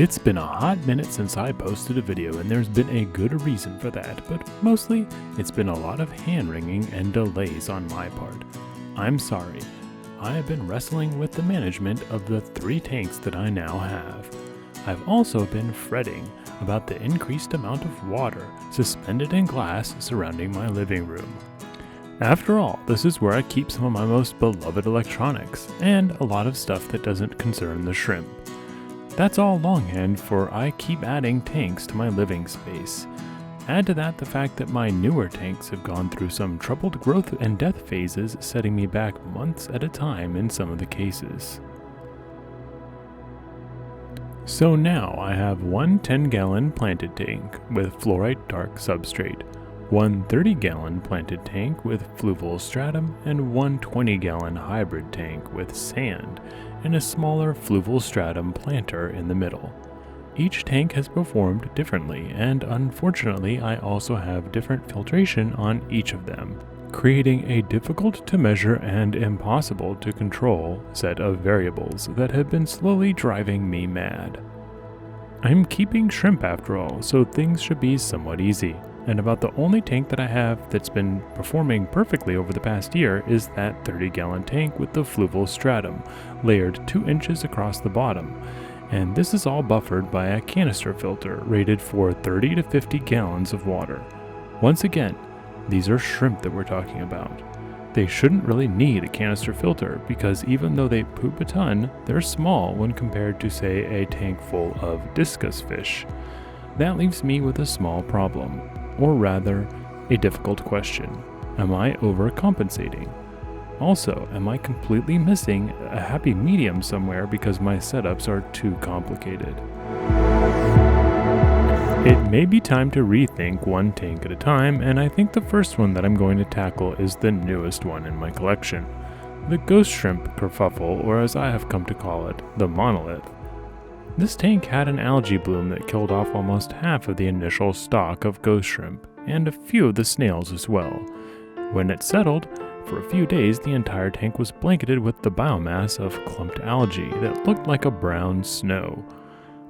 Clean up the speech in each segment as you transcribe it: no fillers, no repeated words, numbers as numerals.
It's been a hot minute since I posted a video, and there's been a good reason for that, but mostly it's been a lot of hand-wringing and delays on my part. I'm sorry. I have been wrestling with the management of the 3 tanks that I now have. I've also been fretting about the increased amount of water suspended in glass surrounding my living room. After all, this is where I keep some of my most beloved electronics, and a lot of stuff that doesn't concern the shrimp. That's all longhand for I keep adding tanks to my living space. Add to that the fact that my newer tanks have gone through some troubled growth and death phases, setting me back months at a time in some of the cases. So now I have one 10-gallon planted tank with fluorite dark substrate, one 30-gallon planted tank with fluval stratum, and one 20-gallon hybrid tank with sand, and a smaller fluval stratum planter in the middle. Each tank has performed differently, and unfortunately I also have different filtration on each of them, creating a difficult to measure and impossible to control set of variables that have been slowly driving me mad. I'm keeping shrimp after all, so things should be somewhat easy. And about the only tank that I have that's been performing perfectly over the past year is that 30-gallon tank with the fluval stratum, layered 2 inches across the bottom. And this is all buffered by a canister filter rated for 30 to 50 gallons of water. Once again, these are shrimp that we're talking about. They shouldn't really need a canister filter because even though they poop a ton, they're small when compared to, say, a tank full of discus fish. That leaves me with a small problem. Or rather, a difficult question. Am I overcompensating? Also, am I completely missing a happy medium somewhere because my setups are too complicated? It may be time to rethink one tank at a time, and I think the first one that I'm going to tackle is the newest one in my collection, the Ghost Shrimp Kerfuffle, or as I have come to call it, the Monolith. This tank had an algae bloom that killed off almost half of the initial stock of ghost shrimp, and a few of the snails as well. When it settled, for a few days the entire tank was blanketed with the biomass of clumped algae that looked like a brown snow.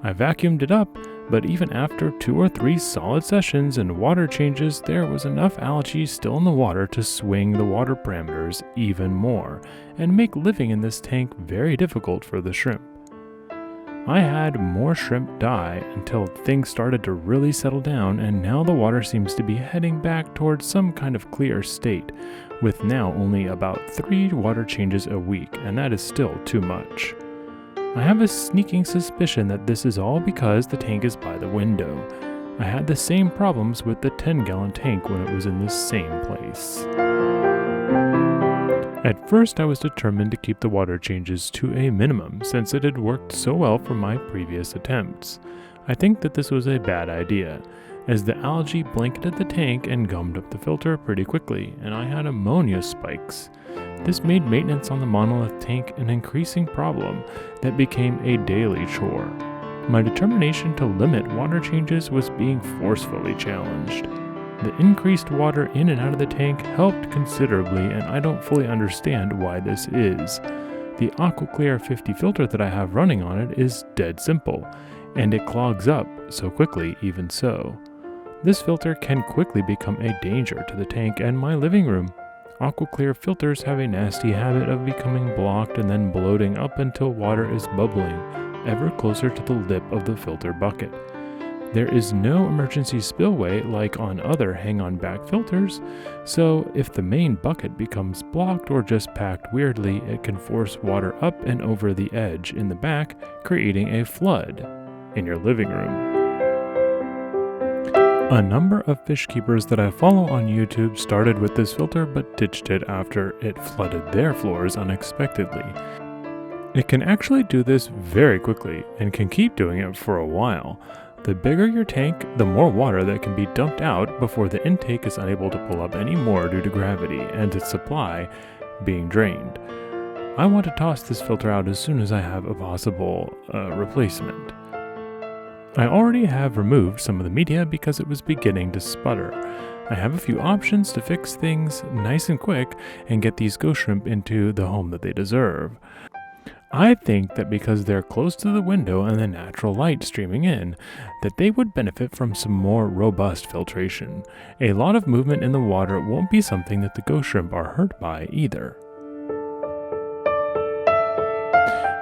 I vacuumed it up, but even after 2 or 3 solid sessions and water changes, there was enough algae still in the water to swing the water parameters even more, and make living in this tank very difficult for the shrimp. I had more shrimp die until things started to really settle down, and now the water seems to be heading back towards some kind of clear state, with now only about 3 water changes a week, and that is still too much. I have a sneaking suspicion that this is all because the tank is by the window. I had the same problems with the 10-gallon tank when it was in the same place. At first I was determined to keep the water changes to a minimum since it had worked so well for my previous attempts. I think that this was a bad idea, as the algae blanketed the tank and gummed up the filter pretty quickly, and I had ammonia spikes. This made maintenance on the monolith tank an increasing problem that became a daily chore. My determination to limit water changes was being forcefully challenged. The increased water in and out of the tank helped considerably, and I don't fully understand why this is. The AquaClear 50 filter that I have running on it is dead simple, and it clogs up so quickly even so. This filter can quickly become a danger to the tank and my living room. AquaClear filters have a nasty habit of becoming blocked and then bloating up until water is bubbling, ever closer to the lip of the filter bucket. There is no emergency spillway like on other hang-on back filters, so if the main bucket becomes blocked or just packed weirdly, it can force water up and over the edge in the back, creating a flood in your living room. A number of fish keepers that I follow on YouTube started with this filter but ditched it after it flooded their floors unexpectedly. It can actually do this very quickly and can keep doing it for a while. The bigger your tank, the more water that can be dumped out before the intake is unable to pull up any more due to gravity and its supply being drained. I want to toss this filter out as soon as I have a possible replacement. I already have removed some of the media because it was beginning to sputter. I have a few options to fix things nice and quick and get these ghost shrimp into the home that they deserve. I think that because they're close to the window and the natural light streaming in, that they would benefit from some more robust filtration. A lot of movement in the water won't be something that the ghost shrimp are hurt by either.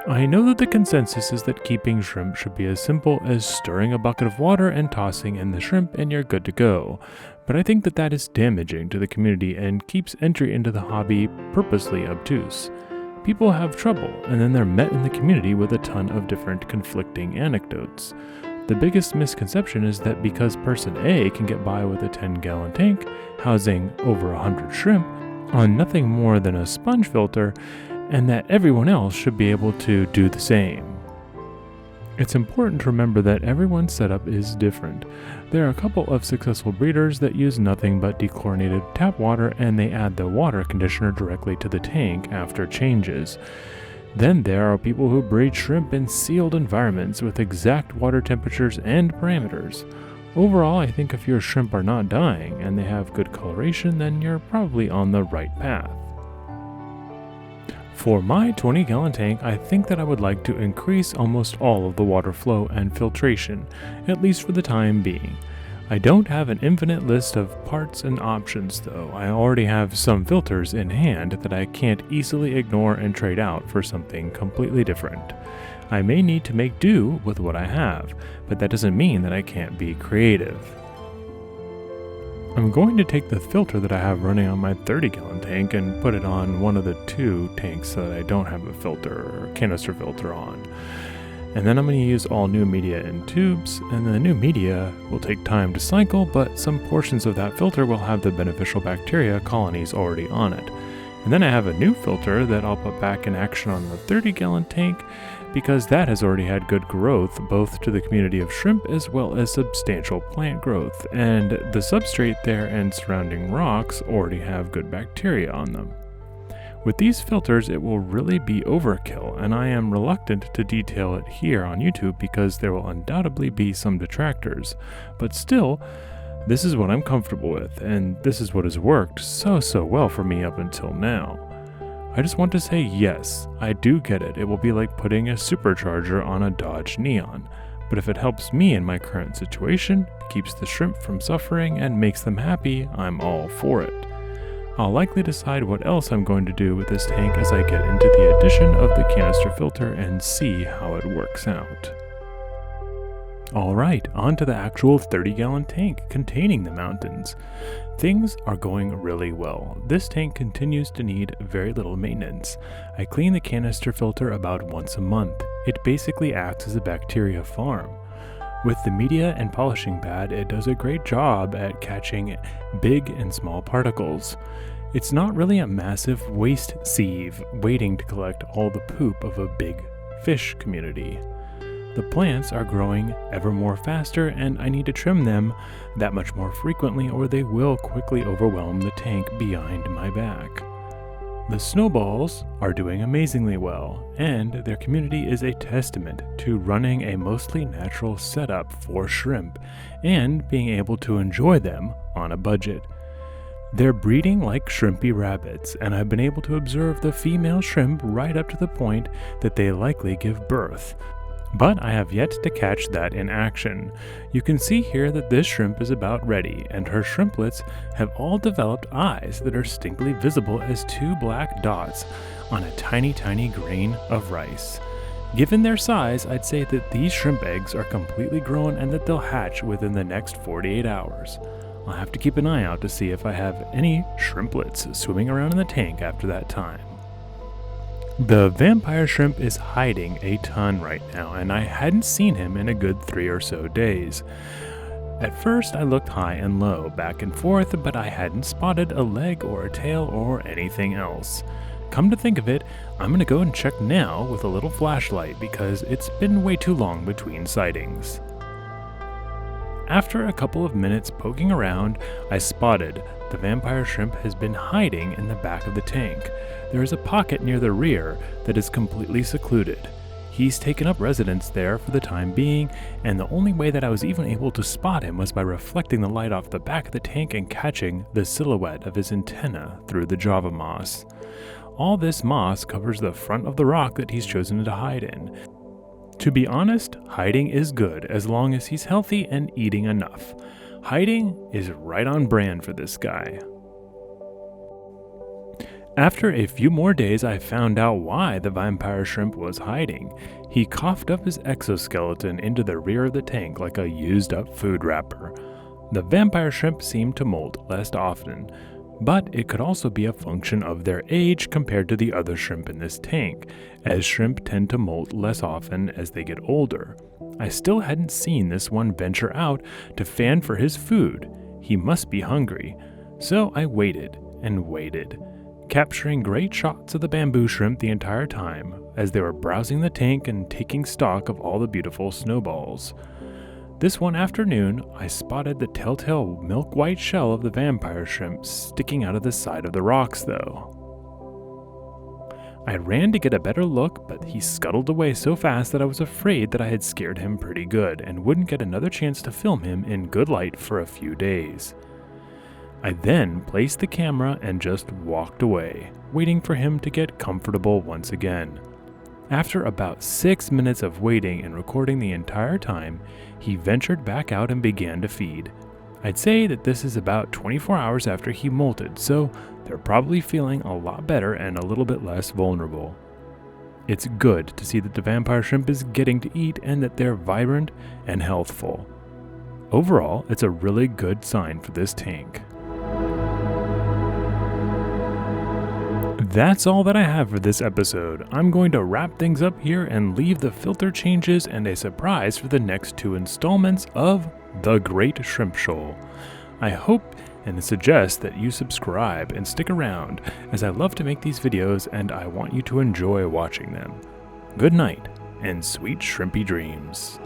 I know that the consensus is that keeping shrimp should be as simple as stirring a bucket of water and tossing in the shrimp and you're good to go, but I think that that is damaging to the community and keeps entry into the hobby purposely obtuse. People have trouble, and then they're met in the community with a ton of different conflicting anecdotes. The biggest misconception is that because person A can get by with a 10-gallon tank housing over 100 shrimp on nothing more than a sponge filter, and that everyone else should be able to do the same. It's important to remember that everyone's setup is different. There are a couple of successful breeders that use nothing but dechlorinated tap water, and they add the water conditioner directly to the tank after changes. Then there are people who breed shrimp in sealed environments with exact water temperatures and parameters. Overall, I think if your shrimp are not dying and they have good coloration, then you're probably on the right path. For my 20-gallon tank, I think that I would like to increase almost all of the water flow and filtration, at least for the time being. I don't have an infinite list of parts and options though. I already have some filters in hand that I can't easily ignore and trade out for something completely different. I may need to make do with what I have, but that doesn't mean that I can't be creative. I'm going to take the filter that I have running on my 30-gallon tank and put it on one of the two tanks that I don't have a filter or canister filter on. And then I'm going to use all new media in tubes, and the new media will take time to cycle, but some portions of that filter will have the beneficial bacteria colonies already on it. And then I have a new filter that I'll put back in action on the 30-gallon tank, because that has already had good growth both to the community of shrimp as well as substantial plant growth, and the substrate there and surrounding rocks already have good bacteria on them. With these filters, it will really be overkill, and I am reluctant to detail it here on YouTube because there will undoubtedly be some detractors, but still, this is what I'm comfortable with, and this is what has worked so well for me up until now. I just want to say yes, I do get it. It will be like putting a supercharger on a Dodge Neon. But if it helps me in my current situation, keeps the shrimp from suffering, and makes them happy, I'm all for it. I'll likely decide what else I'm going to do with this tank as I get into the addition of the canister filter and see how it works out. Alright, on to the actual 30-gallon tank containing the mountains. Things are going really well. This tank continues to need very little maintenance. I clean the canister filter about once a month. It basically acts as a bacteria farm. With the media and polishing pad, it does a great job at catching big and small particles. It's not really a massive waste sieve waiting to collect all the poop of a big fish community. The plants are growing ever more faster, and I need to trim them that much more frequently or they will quickly overwhelm the tank behind my back. The snowballs are doing amazingly well, and their community is a testament to running a mostly natural setup for shrimp and being able to enjoy them on a budget. They're breeding like shrimpy rabbits, and I've been able to observe the female shrimp right up to the point that they likely give birth. But I have yet to catch that in action. You can see here that this shrimp is about ready, and her shrimplets have all developed eyes that are distinctly visible as two black dots on a tiny grain of rice. Given their size, I'd say that these shrimp eggs are completely grown and that they'll hatch within the next 48 hours. I'll have to keep an eye out to see if I have any shrimplets swimming around in the tank after that time. The vampire shrimp is hiding a ton right now, and I hadn't seen him in a good 3 or so days. At first I looked high and low, back and forth, but I hadn't spotted a leg or a tail or anything else. Come to think of it, I'm gonna go and check now with a little flashlight because it's been way too long between sightings. After a couple of minutes poking around, I spotted the vampire shrimp has been hiding in the back of the tank. There is a pocket near the rear that is completely secluded. He's taken up residence there for the time being, and the only way that I was even able to spot him was by reflecting the light off the back of the tank and catching the silhouette of his antenna through the Java moss. all this moss covers the front of the rock that he's chosen to hide in. To be honest, hiding is good as long as he's healthy and eating enough. Hiding is right on brand for this guy. After a few more days, I found out why the vampire shrimp was hiding. He coughed up his exoskeleton into the rear of the tank like a used-up food wrapper. The vampire shrimp seemed to molt less often, but it could also be a function of their age compared to the other shrimp in this tank, as shrimp tend to molt less often as they get older. I still hadn't seen this one venture out to fan for his food. He must be hungry. So I waited and waited, capturing great shots of the bamboo shrimp the entire time as they were browsing the tank and taking stock of all the beautiful snowballs. This one afternoon, I spotted the telltale milk white shell of the vampire shrimp sticking out of the side of the rocks though. I ran to get a better look, but he scuttled away so fast that I was afraid that I had scared him pretty good and wouldn't get another chance to film him in good light for a few days. I then placed the camera and just walked away, waiting for him to get comfortable once again. After about 6 minutes of waiting and recording the entire time, he ventured back out and began to feed. I'd say that this is about 24 hours after he molted, so they're probably feeling a lot better and a little bit less vulnerable. It's good to see that the vampire shrimp is getting to eat and that they're vibrant and healthful. Overall, it's a really good sign for this tank. That's all that I have for this episode. I'm going to wrap things up here and leave the filter changes and a surprise for the next 2 installments of The Great Shrimp Shoal. I hope and suggest that you subscribe and stick around, as I love to make these videos and I want you to enjoy watching them. Good night and sweet shrimpy dreams.